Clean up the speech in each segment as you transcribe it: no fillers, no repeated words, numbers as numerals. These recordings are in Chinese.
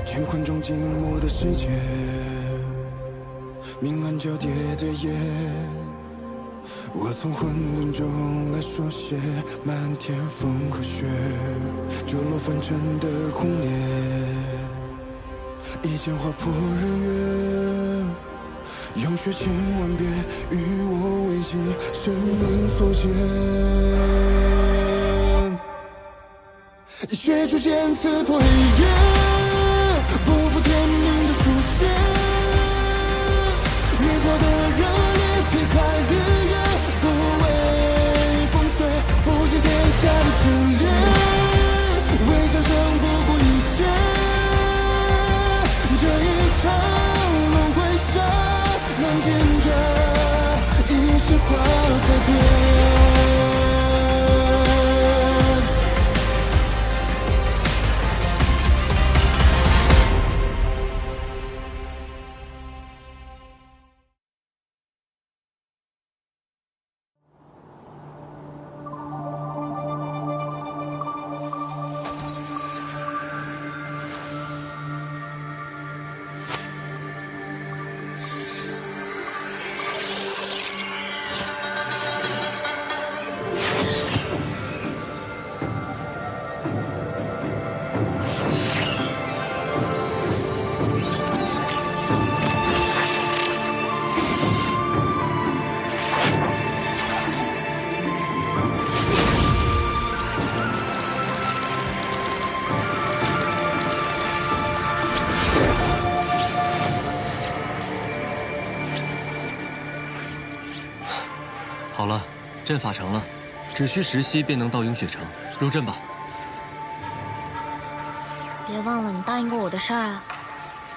乾坤中静默的世界，明暗交叠的夜，我从混沌中来书写漫天风和雪，坠落凡尘的红烈，一剑划破日月，用血千万遍与我为己，生命所见。血逐渐刺破黑夜，不负天命的书写，烈火的热烈劈开日月，不畏风雪，负起天下的真烈，为战胜不顾一切，这一场轮回下，能见这一世化改变。好了，阵法成了，只需10息便能到鹰雪城。入阵吧。别忘了你答应过我的事儿啊！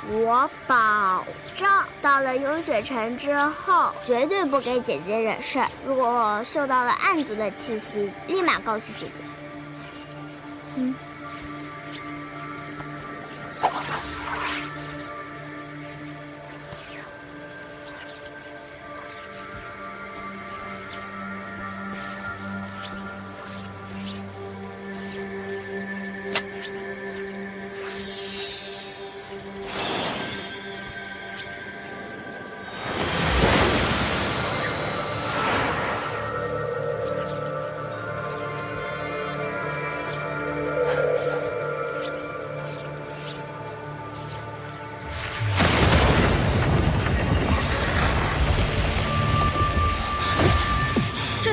我保证，到了鹰雪城之后，绝对不给姐姐惹事。如果我嗅到了暗族的气息，立马告诉姐姐。嗯。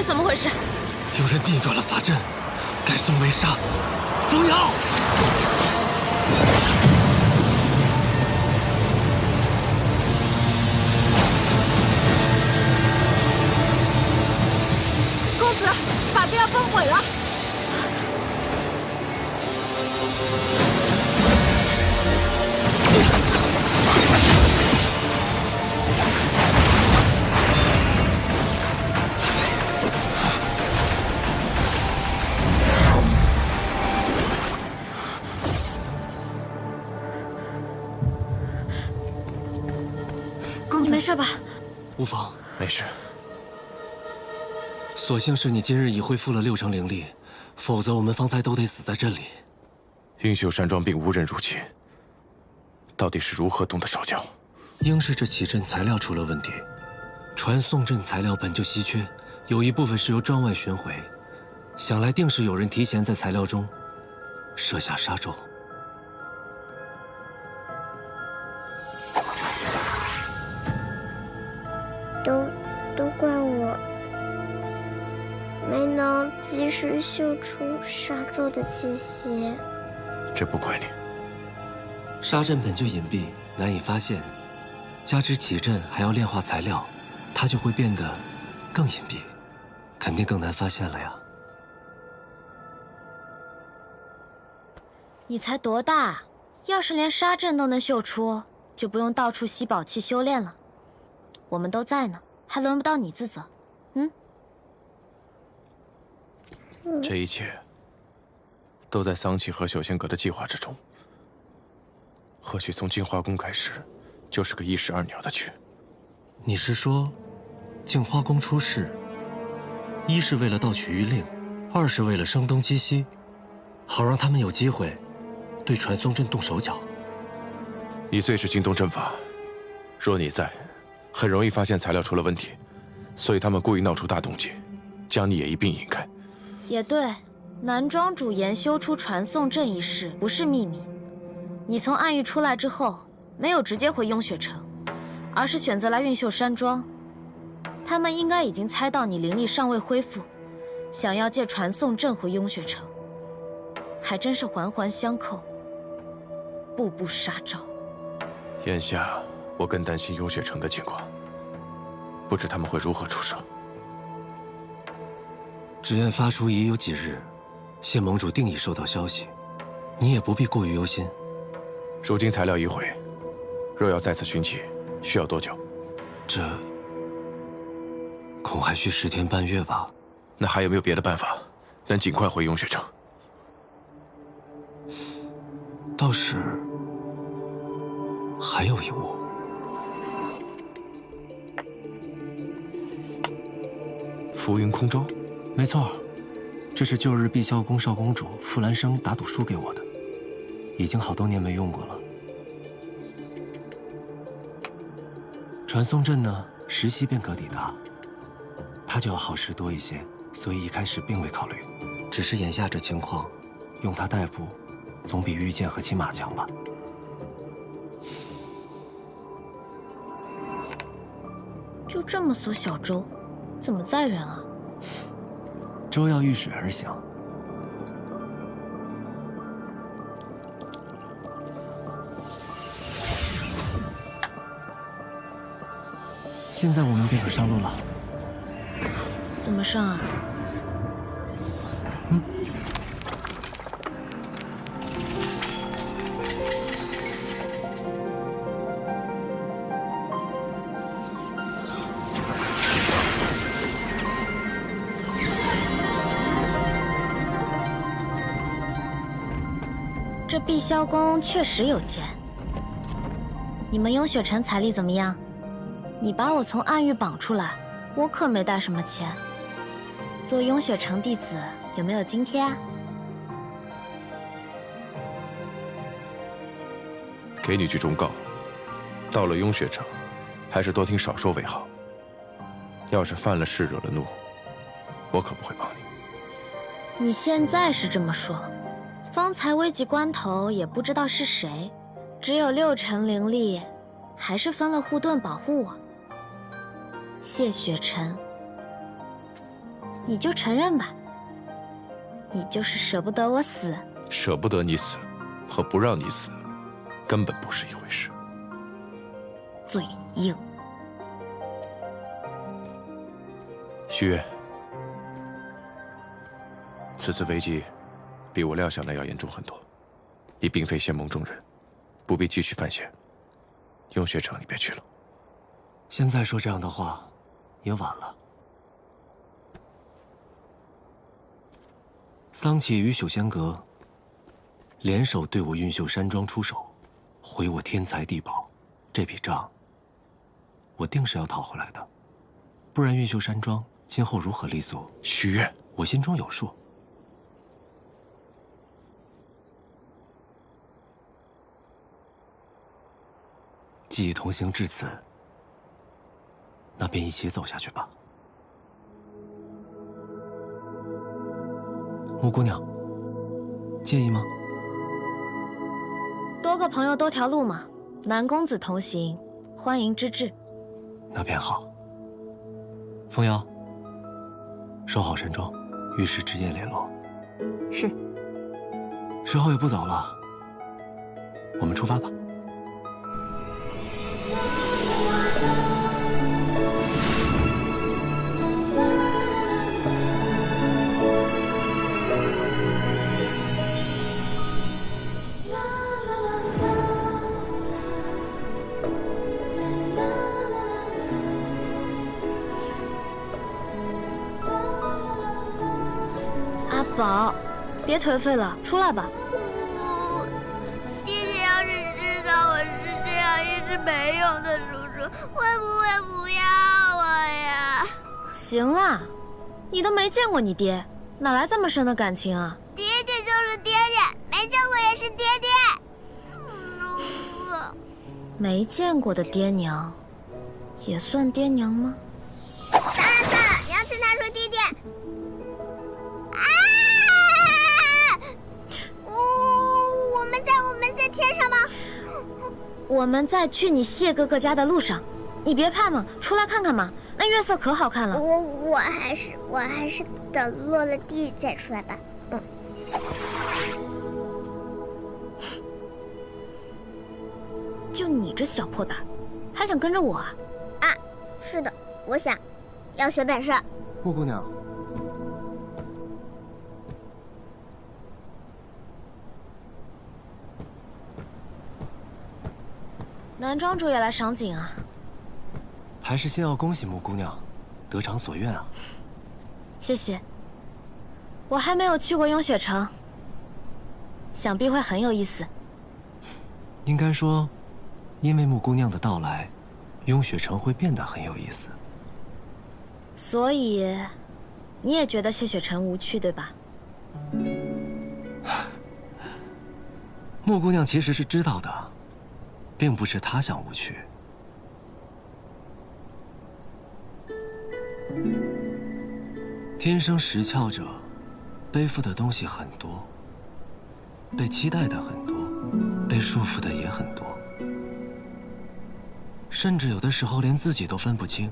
怎么回事？有人逆转了法阵，改送为杀。风瑶，公子，法阵要崩毁了！你没事吧？无妨，没事。所幸是你今日已恢复了6成灵力，否则我们方才都得死在这里。英秀山庄并无人入侵，到底是如何动的手脚？应是这起阵材料出了问题。传送阵材料本就稀缺，有一部分是由庄外寻回，想来定是有人提前在材料中设下杀咒。都怪我没能及时嗅出杀咒的气息。这不怪你。杀阵本就隐蔽，难以发现，加之起阵还要炼化材料，它就会变得更隐蔽，肯定更难发现了呀。你才多大？要是连杀阵都能嗅出，就不用到处吸宝器修炼了。我们都在呢，还轮不到你自责。这一切都在桑启和九仙阁的计划之中。或许从净化宫开始，就是个一石二鸟的局。你是说，净化宫出事，一是为了盗取玉令，二是为了声东击西，好让他们有机会对传送阵动手脚。你最是精通阵法，若你在，很容易发现材料出了问题，所以他们故意闹出大动静，将你也一并引开。也对，南庄主研修出传送阵一事不是秘密。你从暗域出来之后，没有直接回雍雪城，而是选择来运秀山庄。他们应该已经猜到你灵力尚未恢复，想要借传送阵回雍雪城，还真是环环相扣，步步杀招。眼下我更担心雍雪城的情况，不知他们会如何出手。纸雁发出已有几日，谢盟主定已收到消息，你也不必过于忧心。如今材料已毁，若要再次寻起，需要多久？这恐还需10天半月吧。那还有没有别的办法，能尽快回雍雪城？倒是还有一物。浮云空舟？没错，这是旧日碧霄宫少公主傅兰生打赌输给我的，已经好多年没用过了。传送阵呢，时息便可抵达，它就要耗时多一些，所以一开始并未考虑。只是眼下这情况，用它代步，总比御剑和骑马强吧。就这么艘小舟，怎么载人啊？舟要遇水而行。现在我们便可上路了。怎么上啊？这碧霄宫确实有钱。你们雍雪城财力怎么样？你把我从暗域绑出来，我可没带什么钱。做雍雪城弟子有没有津贴啊？给你句忠告，到了雍雪城，还是多听少说为好。要是犯了事惹了怒，我可不会帮你。你现在是这么说，方才危急关头也不知道是谁，只有6成灵力，还是分了护盾保护我。谢雪晨，你就承认吧，你就是舍不得我死。舍不得你死，和不让你死，根本不是一回事。嘴硬。许月，此次危机比我料想的要严重很多。你并非仙盟中人，不必继续犯险。雍雪城你别去了。现在说这样的话，也晚了。桑启与朽仙阁联手对我运秀山庄出手，毁我天才地宝，这笔账我定是要讨回来的。不然运秀山庄今后如何立足？许月，我心中有数。既已同行至此，那便一起走下去吧。穆姑娘，介意吗？多个朋友多条路嘛，南公子同行，欢迎之至。那便好。风瑶，守好山庄，与时之夜联络。是。时候也不早了，我们出发吧。阿宝，别颓废了，出来吧。爹爹要是知道我是这样一只没用的叔叔，会不会不要我呀？行啦，你都没见过你爹，哪来这么深的感情啊？爹爹就是爹爹，没见过也是爹爹。没见过的爹娘，也算爹娘吗？大大，你要听他说弟弟。啊！我们在天上吗？我们在去你谢哥哥家的路上，你别怕嘛，出来看看嘛，那月色可好看了。我还是等落了地再出来吧。就你这小破胆，还想跟着我啊？啊，是的，我想要学本事。木姑娘，南庄主也来赏景啊？还是先要恭喜木姑娘，得偿所愿啊。谢谢。我还没有去过雍雪城，想必会很有意思。应该说，因为木姑娘的到来，雍雪城会变得很有意思。所以，你也觉得谢雪城无趣，对吧？木姑娘其实是知道的，并不是她想无趣。天生识窍者，背负的东西很多，被期待的很多，被束缚的也很多，甚至有的时候连自己都分不清，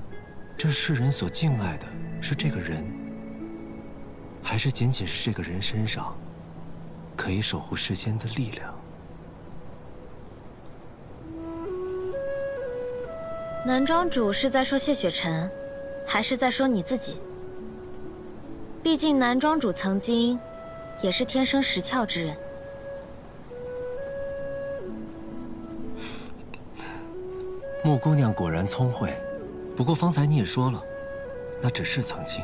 这世人所敬爱的是这个人，还是仅仅是这个人身上可以守护世间的力量。南庄主是在说谢雪晨，还是在说你自己？毕竟南庄主曾经也是天生识窍之人。木姑娘果然聪慧，不过方才你也说了，那只是曾经。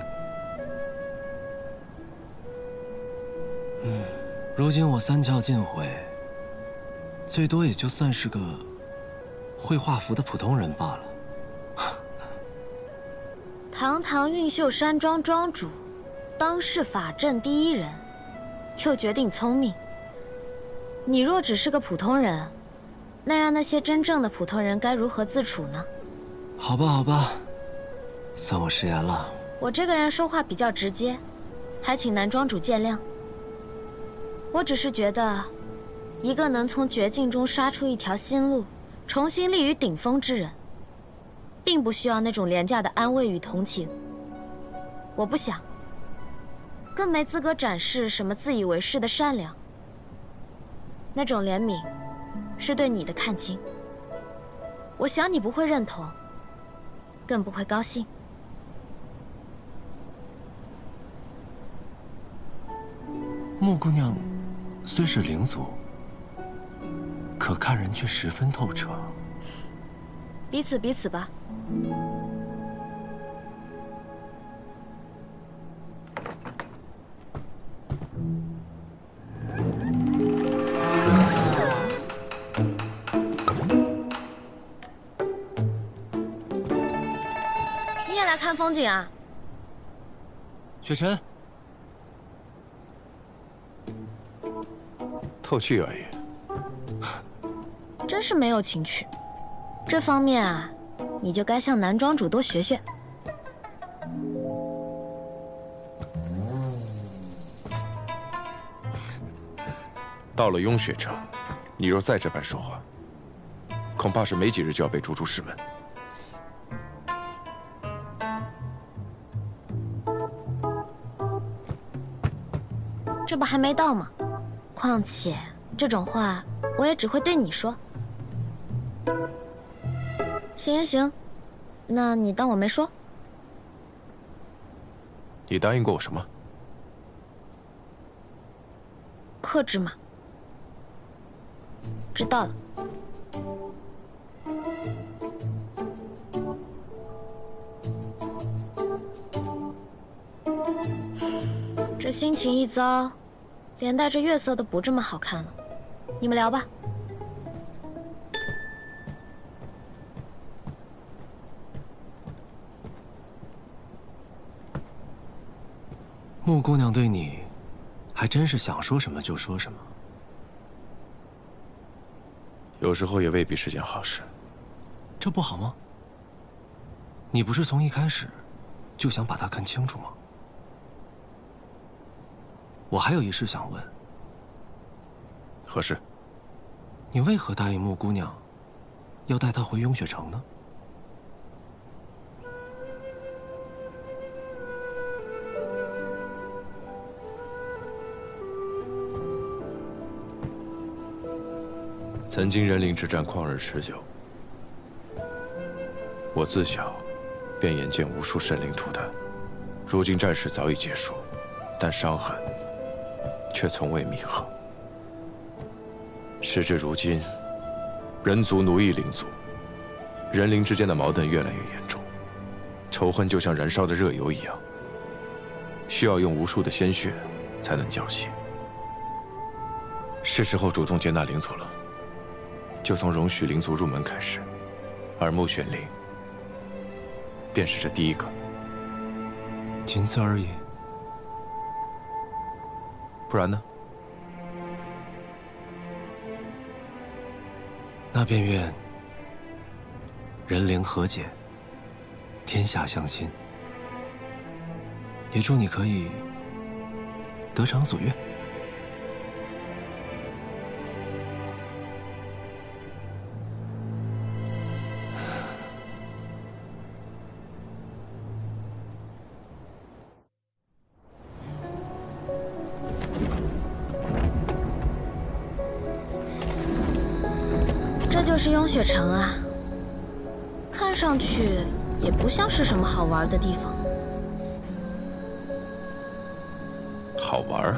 如今我三窍尽毁，最多也就算是个会画符的普通人罢了。堂堂运秀山庄庄主，当世法阵第一人，又决定聪明。你若只是个普通人，那让那些真正的普通人该如何自处呢？好吧，好吧，算我食言了。我这个人说话比较直接，还请南庄主见谅。我只是觉得，一个能从绝境中杀出一条新路，重新立于顶峰之人，并不需要那种廉价的安慰与同情。我不想，更没资格展示什么自以为是的善良。那种怜悯，是对你的看轻。我想你不会认同，更不会高兴。木姑娘虽是灵族，可看人却十分透彻。彼此吧。你也来看风景啊？雪晨，透气而已。真是没有情趣。这方面啊，你就该向南庄主多学学。到了雍雪城，你若再这般说话，恐怕是没几日就要被逐出师门。这不还没到吗？况且这种话我也只会对你说。行，那你当我没说。你答应过我什么？克制嘛。知道了。这心情一糟，连带着月色都不这么好看了。你们聊吧。木姑娘对你，还真是想说什么就说什么。有时候也未必是件好事。这不好吗？你不是从一开始就想把他看清楚吗？我还有一事想问。何事？你为何答应穆姑娘，要带她回雍雪城呢？曾经人灵之战旷日持久，我自小便眼见无数神灵涂炭，如今战事早已结束，但伤痕却从未弥合。时至如今，人族奴役灵族，人灵之间的矛盾越来越严重，仇恨就像燃烧的热油一样，需要用无数的鲜血才能浇熄。是时候主动接纳灵族了。就从容许灵族入门开始，而穆玄灵便是这第一个。仅此而已。不然呢？那便愿人灵和解，天下相心。也祝你可以得偿所愿。这就是雍雪城啊，看上去也不像是什么好玩的地方。好玩儿。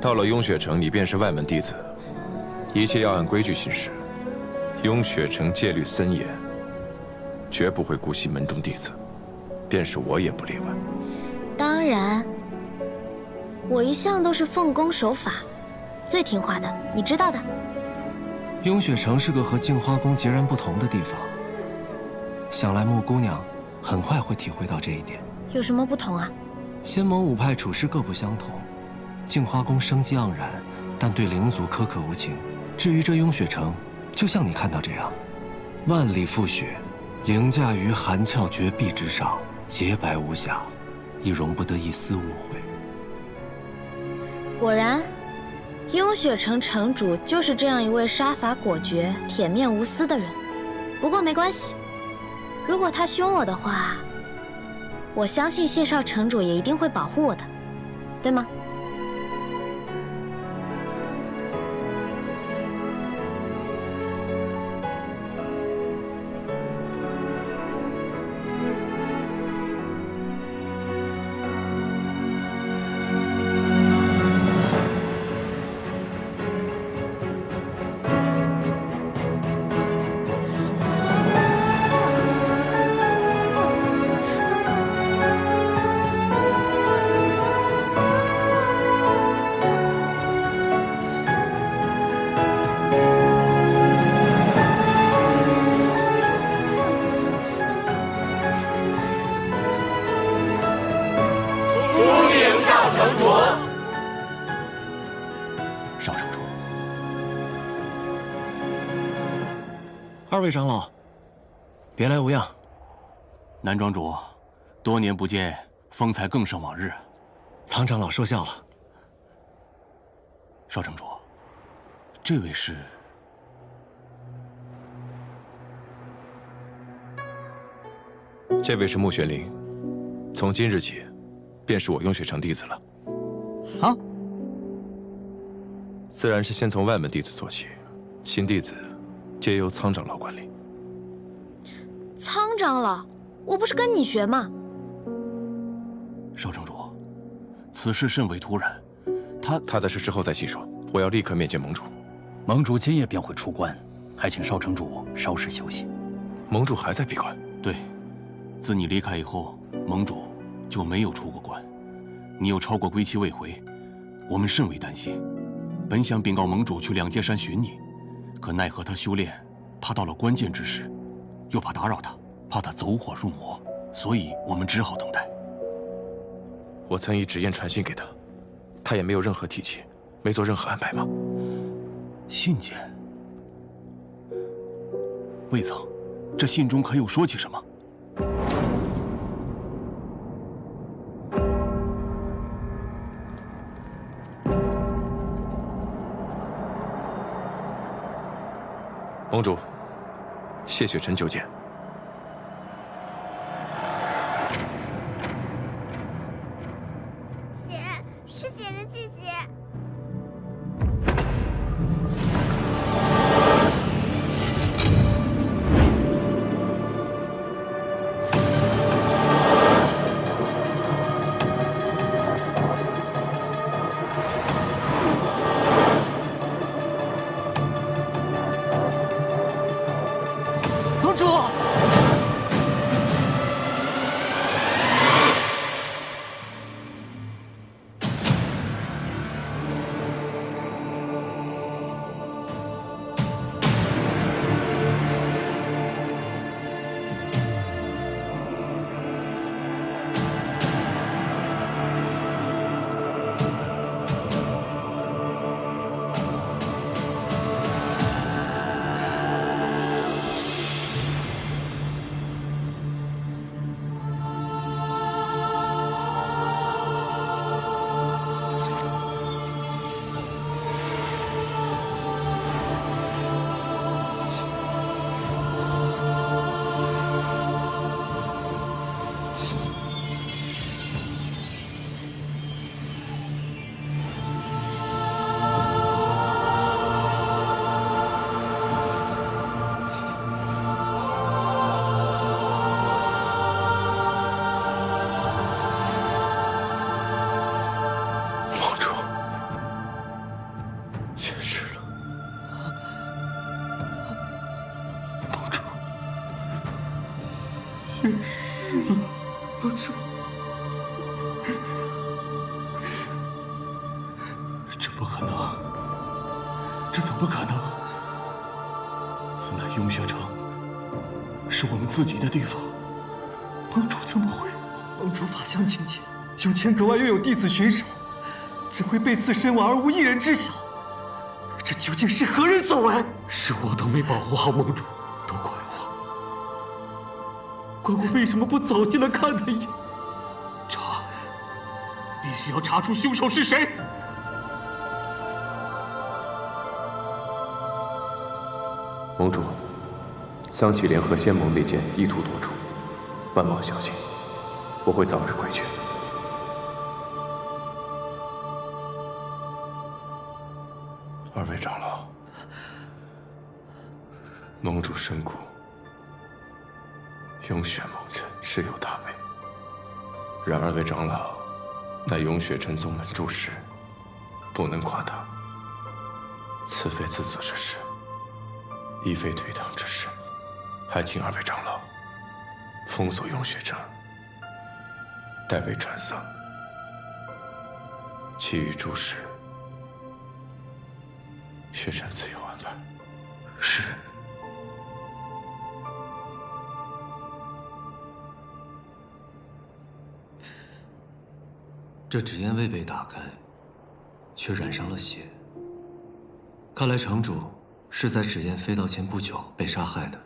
到了雍雪城，你便是外门弟子，一切要按规矩行事。雍雪城戒律森严，绝不会姑息门中弟子，便是我也不例外。当然，我一向都是奉公守法，最听话的，你知道的。雍雪城是个和镜花宫截然不同的地方，想来穆姑娘很快会体会到这一点。有什么不同啊？仙盟五派处事各不相同，镜花宫生机盎然，但对灵族苛刻无情。至于这雍雪城，就像你看到这样，万里覆雪，凌驾于寒峭绝壁之上，洁白无瑕，亦容不得一丝误会。果然，雍雪城城主就是这样一位杀伐果决、铁面无私的人。不过没关系，如果他凶我的话，我相信谢少城主也一定会保护我的，对吗？二位长老，别来无恙。南庄主，多年不见，风采更胜往日。苍长老说笑了。少城主，这位是？这位是穆玄灵，从今日起，便是我雍雪城弟子了。啊？自然是先从外门弟子做起，新弟子皆由苍长老管理。苍长老，我不是跟你学吗？少城主，此事甚为突然，他的事之后再细说，我要立刻面见盟主。盟主今夜便会出关，还请少城主稍事休息。盟主还在闭关？对，自你离开以后，盟主就没有出过关。你又超过归期未回，我们甚为担心。本想禀告盟主去两界山寻你，可奈何他修炼，怕到了关键之时，又怕打扰他，怕他走火入魔，所以我们只好等待。我曾以纸砚传信给他，他也没有任何提起，没做任何安排吗？信件。魏曾，这信中可有说起什么？盟主，谢雪臣求见。血是血的气息。盟主，盟主去世了。盟主去世了。盟主，这不可能，这怎么可能？此乃雍雪城，是我们自己的地方，盟主怎么会？盟主法相清洁，永乾阁外又有弟子巡守，怎会被刺身亡而无一人知晓？这究竟是何人所为？是我都没保护好盟主，都怪我。怪我为什么不早进来看他一眼？查，必须要查出凶手是谁！盟主，桑启联合仙盟内奸意图夺主，万望小心，我会早日归去。二位长老，盟主身故，雍雪盟臣实有大位。然二位长老乃雍雪城宗门主事，不能夸大。此非自责之事，亦非推搪之事，还请二位长老封锁雍雪城，代为传丧。其余诸事，雪臣自有安排。是。这纸烟未被打开，却染上了血。看来城主是在纸烟飞到前不久被杀害的。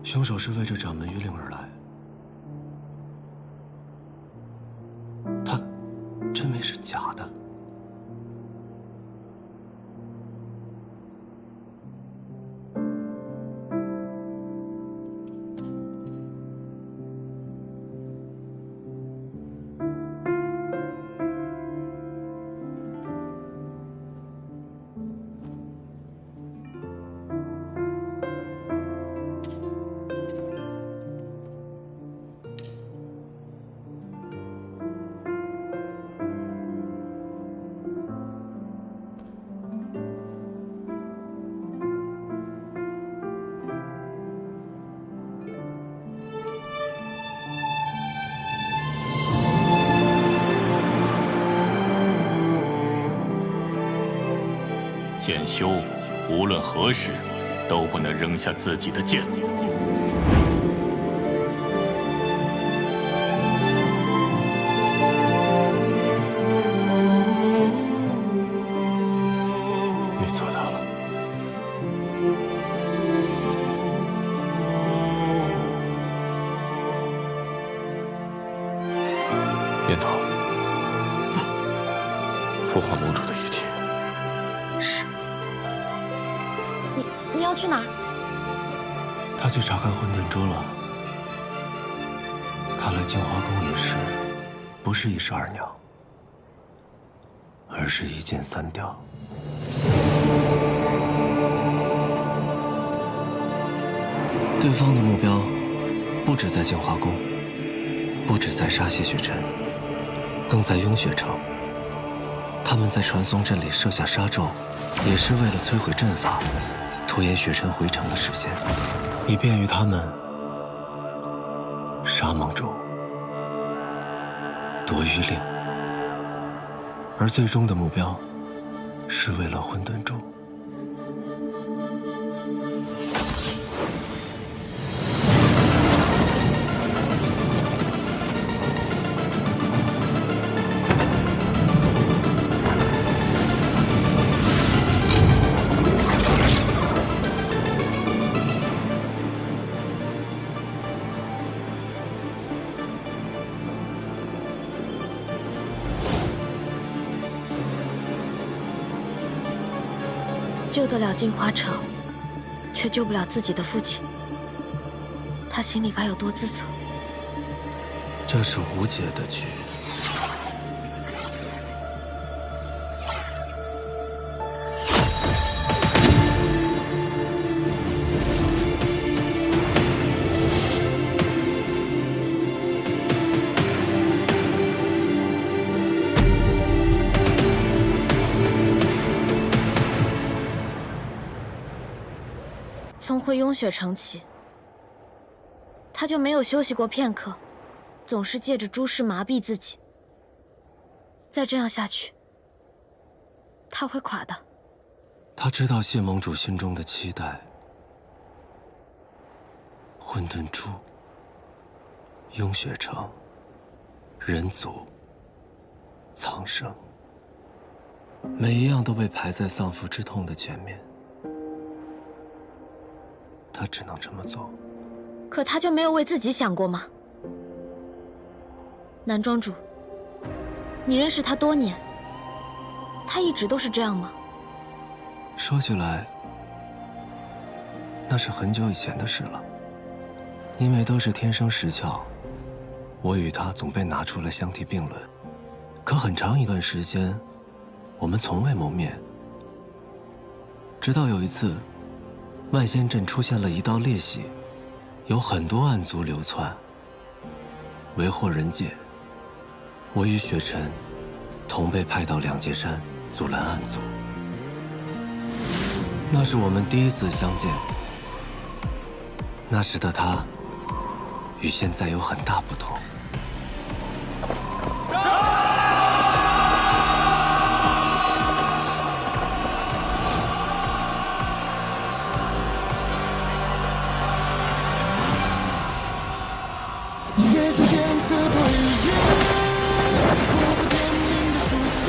凶手是为这掌门谕令而来，他真没是假的。剑修无论何时都不能扔下自己的剑。你做到了。燕桃，在。父皇盟主的遗体。是。你要去哪儿？他去查看混沌珠了。看来净华宫一事，不是一石二鸟，而是一箭三雕。对方的目标，不止在净华宫，不止在杀谢雪尘，更在雍雪城。他们在传送阵里设下杀咒，也是为了摧毁阵法，拖延雪尘回城的时间，以便于他们杀盟主、夺玉令。而最终的目标，是为了混沌珠。救得了镜花城，却救不了自己的父亲，他心里该有多自责？这是无解的局。从回雍雪城起，他就没有休息过片刻，总是借着诸事麻痹自己。再这样下去，他会垮的。他知道谢盟主心中的期待，混沌珠、雍雪城、人族、苍生，每一样都被排在丧父之痛的前面。他只能这么做。可他就没有为自己想过吗？南庄主，你认识他多年，他一直都是这样吗？说起来，那是很久以前的事了。因为都是天生石窍，我与他总被拿出来相提并论。可很长一段时间，我们从未谋面。直到有一次，万仙阵出现了一道裂隙，有很多暗族流窜，为祸人界。我与雪尘同被派到两界山阻拦暗族。那是我们第一次相见。那时的他与现在有很大不同。却出现刺破语言，破不天明的出现。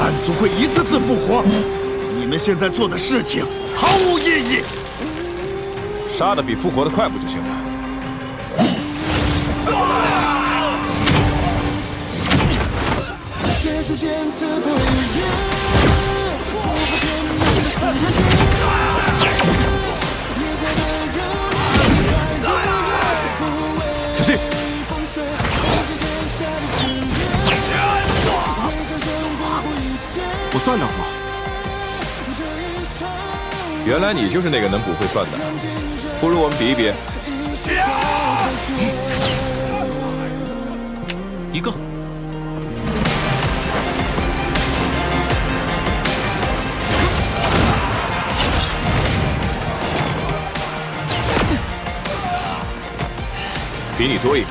暗族会一次次复活，你们现在做的事情毫无意义。杀的比复活的快不就行了？却出现刺破语言，破不天明的视线。小心！我算的货。原来你就是那个能卜会算的，不如我们比一比。一个。比你多一个。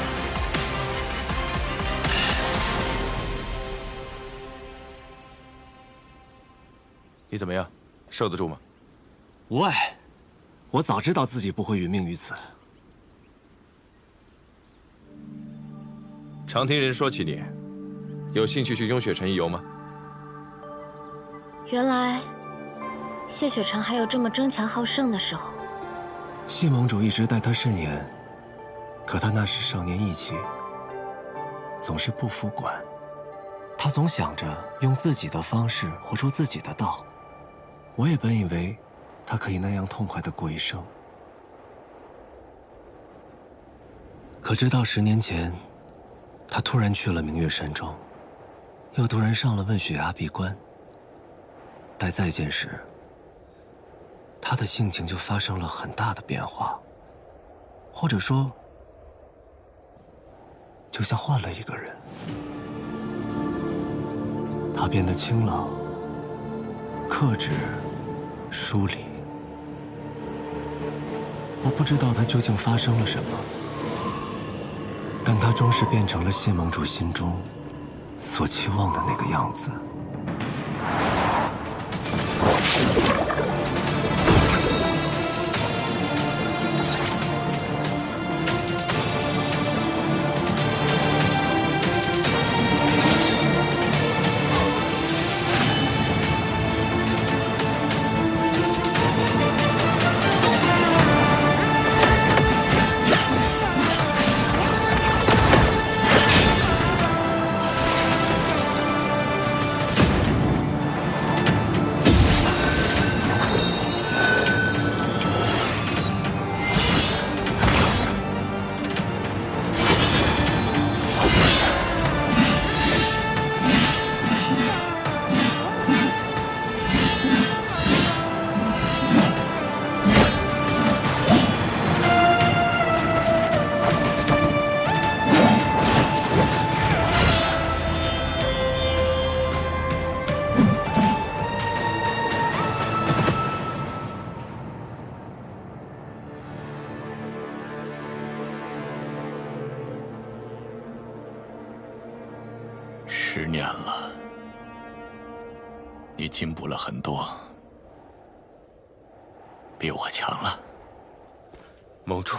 你怎么样？受得住吗？无碍，我早知道自己不会殒命于此。常听人说起你，有兴趣去雍雪城一游吗？原来谢雪城还有这么争强好胜的时候。谢盟主一直待他甚严，可他那时少年意气，总是不服管。他总想着用自己的方式活出自己的道。我也本以为他可以那样痛快地过一生，可直到10年前，他突然去了明月山庄，又突然上了问血崖闭关。待再见时，他的性情就发生了很大的变化，或者说，就像换了一个人。他变得清冷、克制、疏离。我不知道他究竟发生了什么，但他终是变成了谢盟主心中所期望的那个样子。10年了，你进步了很多，比我强了。盟主，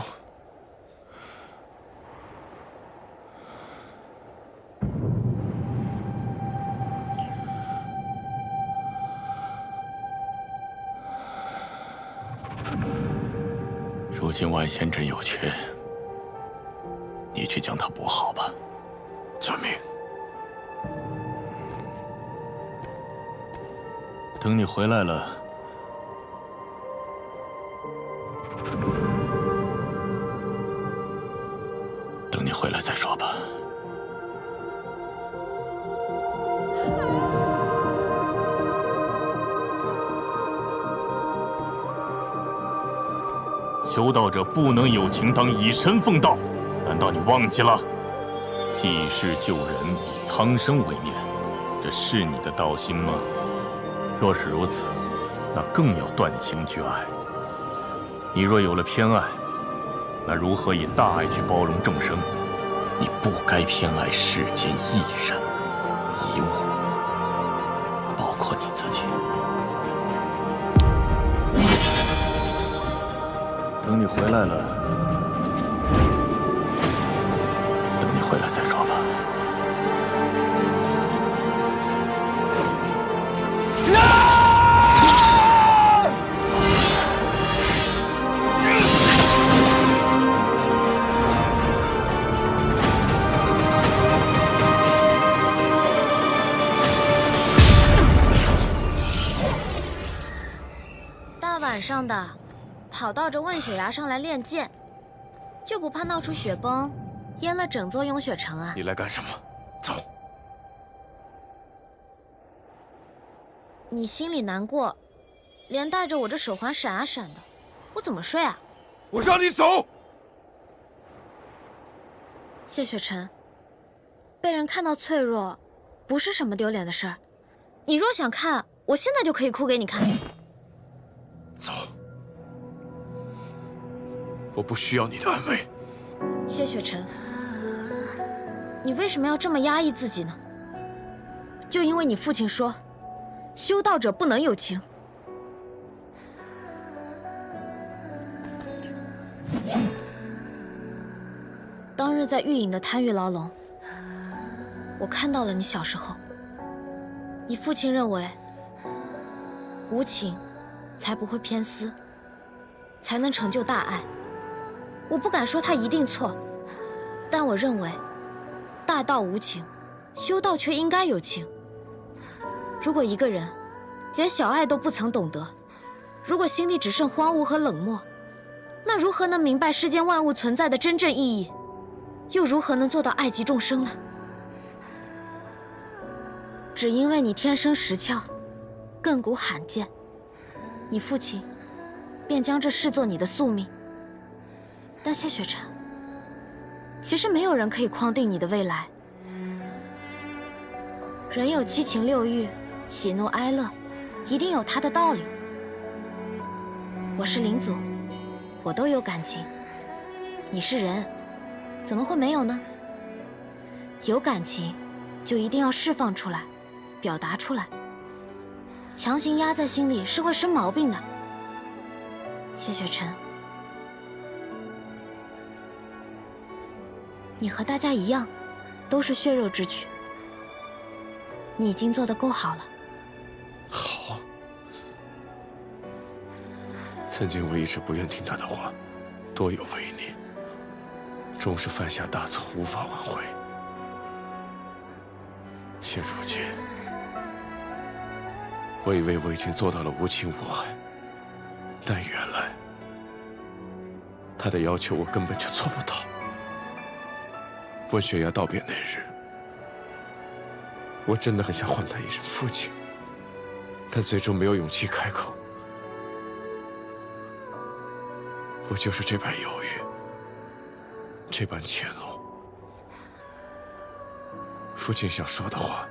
如今外仙阵有缺，你去将它补好吧。遵命。等你回来了，等你回来再说吧。修道者不能有情当以身奉道，难道你忘记了？济世救人，以苍生为念，这是你的道心吗？若是如此，那更要断情绝爱。你若有了偏爱，那如何以大爱去包容众生？你不该偏爱世间一人一物，包括你自己。等你回来了，等你回来再说吧。晚上的，跑到这问血崖上来练剑，就不怕闹出雪崩，淹了整座雍雪城啊？你来干什么？走。你心里难过，连带着我这手环闪啊闪的，我怎么睡啊？我让你走！谢雪晨，被人看到脆弱，不是什么丢脸的事儿。你若想看，我现在就可以哭给你看。走，我不需要你的安慰。谢雪晨，你为什么要这么压抑自己呢？就因为你父亲说，修道者不能有情。当日在玉隐的贪欲牢笼，我看到了你小时候。你父亲认为，无情才不会偏私，才能成就大爱。我不敢说他一定错，但我认为，大道无情，修道却应该有情。如果一个人连小爱都不曾懂得，如果心里只剩荒芜和冷漠，那如何能明白世间万物存在的真正意义？又如何能做到爱及众生呢？只因为你天生石窍，亘古罕见，你父亲便将这视作你的宿命。但谢雪晨，其实没有人可以框定你的未来。人有七情六欲，喜怒哀乐，一定有他的道理。我是灵祖，我都有感情。你是人，怎么会没有呢？有感情，就一定要释放出来，表达出来。强行压在心里是会生毛病的。谢雪晨，你和大家一样，都是血肉之躯。你已经做得够好了。好。曾经我一直不愿听他的话，多有违逆，终是犯下大错，无法挽回。现如今，我以为我已经做到了无情无爱，但原来他的要求我根本就做不到。问雪崖道别那日，我真的很想唤他一声父亲，但最终没有勇气开口。我就是这般犹豫，这般怯懦。父亲想说的话，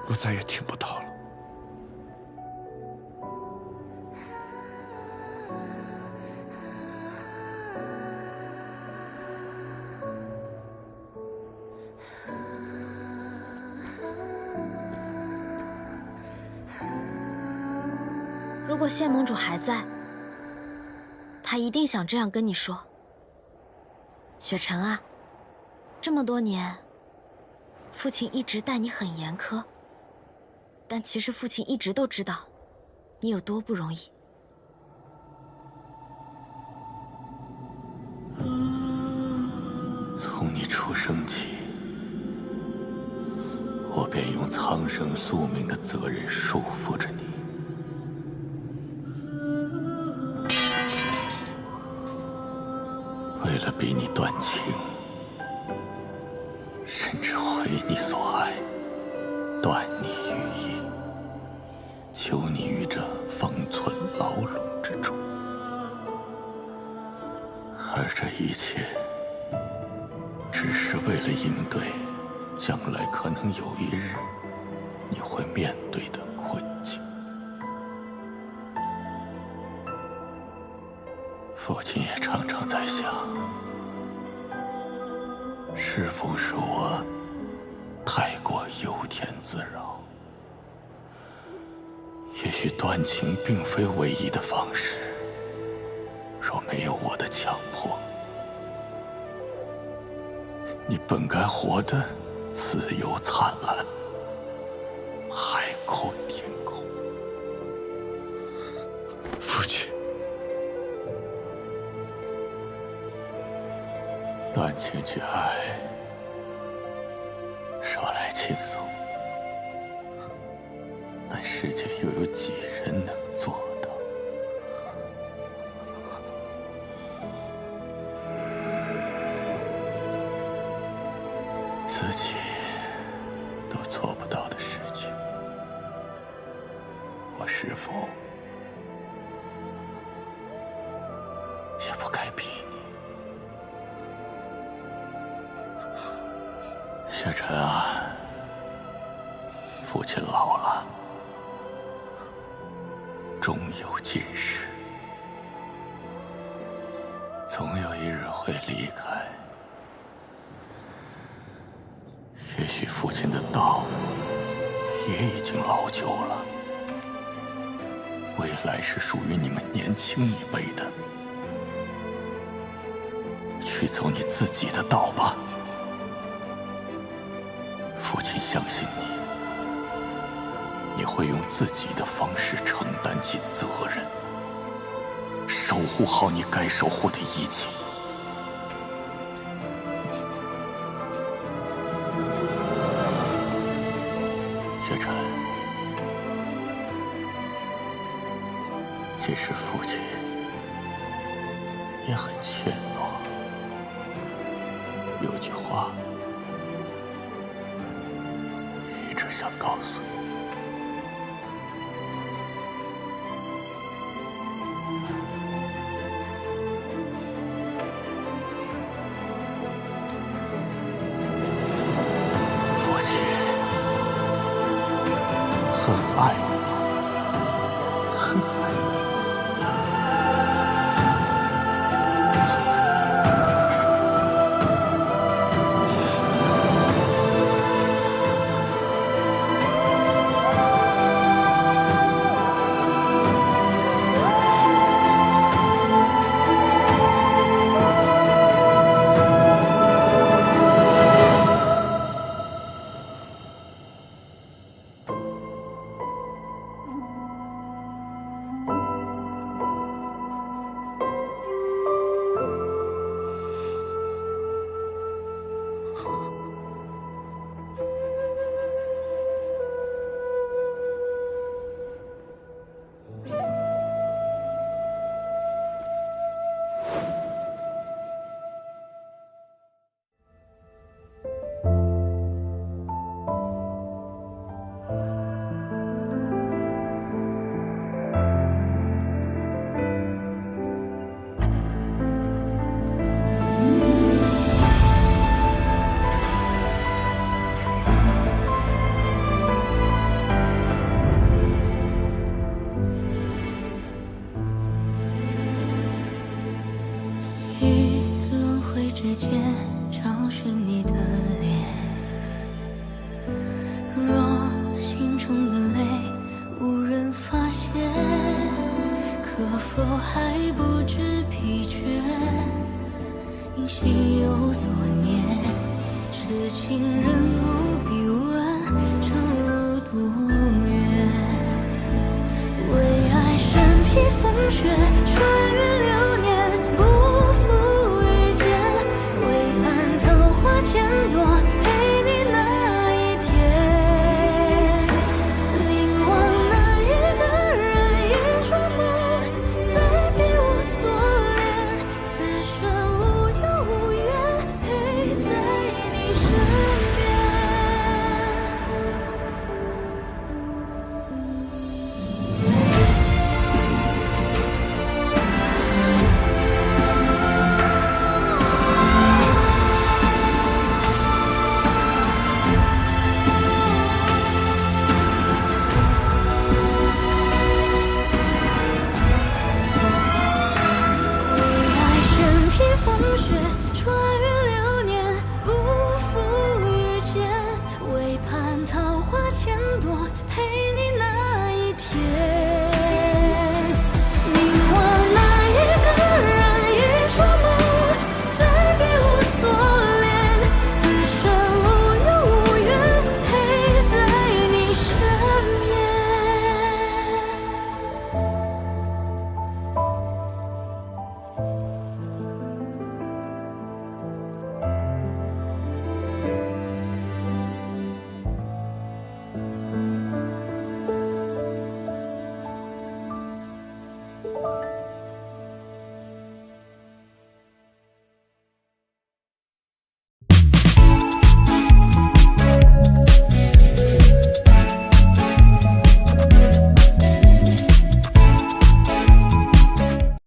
我再也听不到了。如果谢盟主还在，他一定想这样跟你说：雪晨啊，这么多年，父亲一直待你很严苛，但其实父亲一直都知道你有多不容易。从你出生起，我便用苍生宿命的责任束缚着你。为了逼你断情，甚至毁你所爱，断你羽翼，囚你于这方寸牢笼之中。而这一切，只是为了应对将来可能有一日你会面对的困境。父亲也常常在想，是否是我太过由天自扰？也许断情并非唯一的方式，若没有我的强迫，你本该活得自由灿烂，海阔天空。父亲，断情去爱，说来轻松，但世间又有几人能做到？自己都做不到的事情，师父，也不该逼你。雪晨啊，父亲老了，终有尽时，总有一日会离开。也许父亲的道也已经老旧了，未来是属于你们年轻一辈的，去走你自己的道吧。父亲相信你，你会用自己的方式承担起责任，守护好你该守护的一切。雪晨，其实父亲也很怯懦。有句话一直想告诉你。父亲很爱你，很爱你。之间找寻你的脸，若心中的泪无人发现，可否还不知疲倦？因心有所念，痴情人不必问长路多远，为爱身披风雪。